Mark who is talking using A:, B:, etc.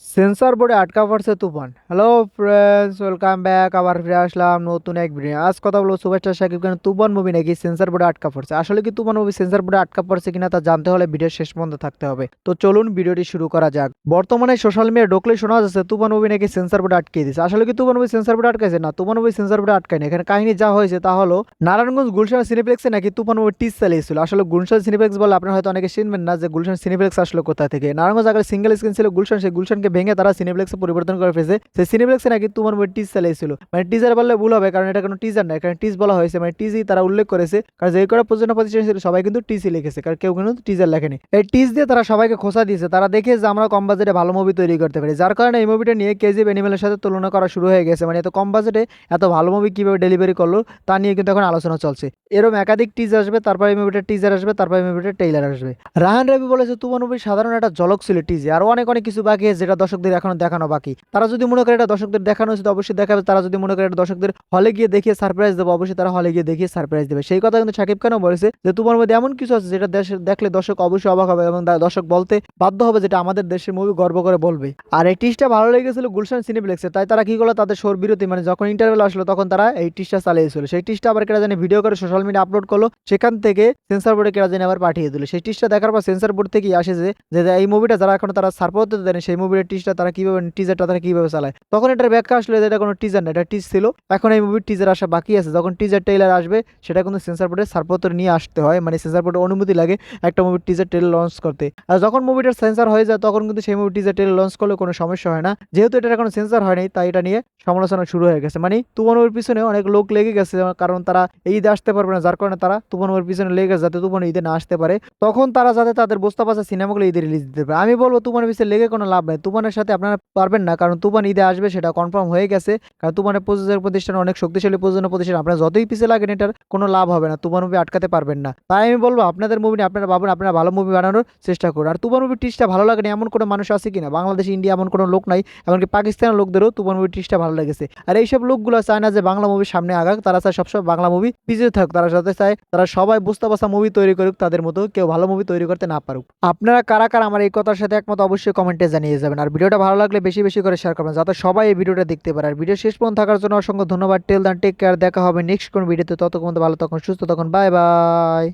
A: Sensor বোর্ডে আটকা পড়ছে Toofan. Hello friends, welcome back. আবার ফিরে আসলাম নতুন এক ভিডিও। আজ কথা বলবো সুপারস্টার শাকিব খানের তুফান মুভি নাকি সেন্সর বোর্ডে আটকা পড়ছে। আসলে কি তুফান মুভি সেন্সর বোর্ডে আটকা পড়ছে কিনা তা জানতে হলে ভিডিও শেষ পর্যন্ত থাকতে হবে। তো চলুন ভিডিওটি শুরু করা যাক। বর্তমানে সোশ্যাল মিডিয়া ঢুকলে শোনা যাচ্ছে তুফান মুভি নাকি সেন্সর বোর্ডে আটকে দিয়েছে। আসলে কি তুফান মুভি সেন্সর বোর্ডে আটকাইছে? না, তুফান মুভি সেন্সর বোর্ডে আটকায়নি। এখানে কাহিনী যা হয়েছে তা হলো নারায়ণগঞ্জ গুলশান সিনেপ্লেক্সে নাকি তুফান মুভি টিজ চালিয়েছিল। আসলে গুলশান সিনেপ্লেক্স বলে আপনারা হয়তো অনেকে চিনবেন না যে গুলশান সিনেপ্লেক্স আসলে কোথা থেকে। নারায়ণগঞ্জ আগে সিঙ্গেল স্ক্রিন ছিল গুলশান, সেই গুলশানকে ভেঙে তারা সিনেপ্লেক্সে পরিবর্তন করে ফেলেছে। সেই সিনেপ্লেক্সে নাকি তোমার মুভি টিজ চালিয়েছিল। মানে টিজার বললে ভুল হবে, কারণ এটা কোনো টিজার না, এখানে টিজ বলা হয়েছে। মানে টিজই তারা উল্লেখ করেছে, কারণ যে কটা প্রযোজনা প্রতিষ্ঠান ছিল সবাই কিন্তু টিজই লিখেছে, কারণ কেউ কিন্তু টিজার লেখেনি। এই টিজ দিয়ে তারা সবাইকে খোঁচা দিয়েছে। তারা দেখে যে আমরা কম বাজেটে ভালো মুভি তৈরি করতে পারি, যার কারণে এই মুভিটা নিয়ে কেজিএফ অ্যানিমেলের সাথে তুলনা করা শুরু হয়ে গেছে। মানে এত কম বাজেটে এত ভালো মুভি কিভাবে ডেলিভারি করলো তা নিয়ে কিন্তু এখন আলোচনা চলছে। এরকম একাধিক টিজ আসবে, তারপরে এই মুভিটা টিজার আসবে, তারপরে এই মুভিটা ট্রেইলার আসবে। রাহান রাবি বলেছে তুফান মুভির সাধারণ একটা ঝলক ছিল টিজে, আরো অনেক অনেক কিছু বাকি আছে যেটা দর্শকদের এখনো দেখানো বাকি। তারা যদি মনে করে এটা দর্শকদের দেখানো উচিত অবশ্যই দেখাবে, তারা যদি মনে করে এটা দর্শকদের হলে গিয়ে দেখিয়ে সারপ্রাইজ দেবে অবশ্যই তারা হলে গিয়ে দেখিয়ে সারপ্রাইজ দেবে। সেই কথা কিন্তু শাকিব খানও বলেছে যে তোমার মধ্যে এমন কিছু আছে যেটা দেখলে দর্শক অবশ্যই অবাক হবে এবং দর্শক বলতে বাধ্য হবে যেটা আমাদের দেশের মুভি গর্ব করে বলবে। আর এই টিজটা ভালো লেগেছিল গুলশান সিনেপ্লেক্সে, তাই তারা কি করলো, তাদের শোর বিরতি মানে যখন ইন্টারভেল আসলো তখন তারা এই টিজটা চালিয়েছিল। সেই টিজটা আবার কেরা জানি ভিডিও করে সোশ্যাল মিডিয়া আপলোড করলো, সেখান থেকে সেন্সর বোর্ডে কেরা জানি আবার পাঠিয়ে দিল। সেই টিজটা দেখার পর সেন্সর বোর্ড থেকে আসে যে এই মুভিটা যারা এখন তারা সারপোর্ট দিতে দেয়নি, সেই মুভির টিজটা তারা কিভাবে টিজারটা তারা কিভাবে চালায়, তখন এটার ব্যাখ্যা আসলে যে এটা কোনো টিজার না, এটা টিজ ছিল। এখন এই মুভির টিজার আসা বাকি আছে, যখন টিজার ট্রেলার আসবে সেটা কিন্তু সেন্সর বোর্ডের ছাড়পত্র নিয়ে আসতে হয়, মানে সেন্সর বোর্ডের অনুমতি লাগে একটা মুভির টিজার ট্রেলার লঞ্চ করতে। আর যখন মুভিটার সেন্সর হয়ে যায় তখন কিন্তু সেই মুভি টিজার ট্রেলার লঞ্চ করলে কোনো সমস্যা হয় না। যেহেতু এটা কোনো সেন্সর হয়নি তাই এটা নিয়ে সমালোচনা শুরু হয়ে গেছে। মানে তুফান মুভির পিছনে অনেক লোক লেগে গেছে, কারণ তারা এই ঈদে আসতে পারবে না, যার কারণে তারা তুফান মুভির পিছনে লেগে গেছে যাতে তুফান ঈদে না আসতে পারে, তখন তারা যাতে তাদের বস্তা পাশা সিনেমাগুলো ঈদে রিলিজ দিতে পারে। আমি বলবো তুফানের পিছনে লেগে কোনো লাভ নেই, তুফানের সাথে আপনারা পারবেন না, কারণ তুফান ঈদে আসবে সেটা কনফার্ম হয়ে গেছে। কারণ তুফানের প্রযোজক প্রতিষ্ঠান অনেক শক্তিশালী প্রযোজনা প্রতিষ্ঠান, আপনারা যতই পিছিয়ে লাগেন এটার কোনো লাভ হবে না, তুফান মুভি আটকাতে পারবেন না। তাই আমি বলবো আপনাদের মুভি নিয়ে আপনারা ভাবুন, আপনারা ভালো মুভি বানানোর চেষ্টা করুন। আর তুফান মুভির টিজটা ভালো লাগেনি এমন কোনো মানুষ আছে কিনা, বাংলাদেশ ইন্ডিয়া এমন কোনো লোক নাই, এমনকি পাকিস্তানের লোকদেরও তুফান মুভির টিজটা ভালো লেগেছে। আর এইসব লোকগুলো চায় না যে বাংলা মুভির সামনে আগাক, তারা চায় সবসময় বাংলা মুভি পিছিয়ে থাকুক, তারা সাথে চায় তারা সবাই বুঝতে পারছা মুভি তৈরি করুক, তাদের মতো কেউ ভালো মুভি তৈরি করতে না পারুক। আপনারা কারা কারা আমার এই কথার সাথে একমত অবশ্যই কমেন্টে জানিয়ে যাবেন। আর ভিডিওটা ভালো লাগলে বেশি বেশি করে শেয়ার করবেন যাতে সবাই এই ভিডিওটা দেখতে পারে। আর ভিডিও শেষ পর্যন্ত থাকার জন্য অসংখ্য ধন্যবাদ। টেল দেন টেক কেয়ার, দেখা হবে নেক্সট কোন ভিডিওতে। ততক্ষণ ভালো, তখন সুস্থ, তখন বাই বাই।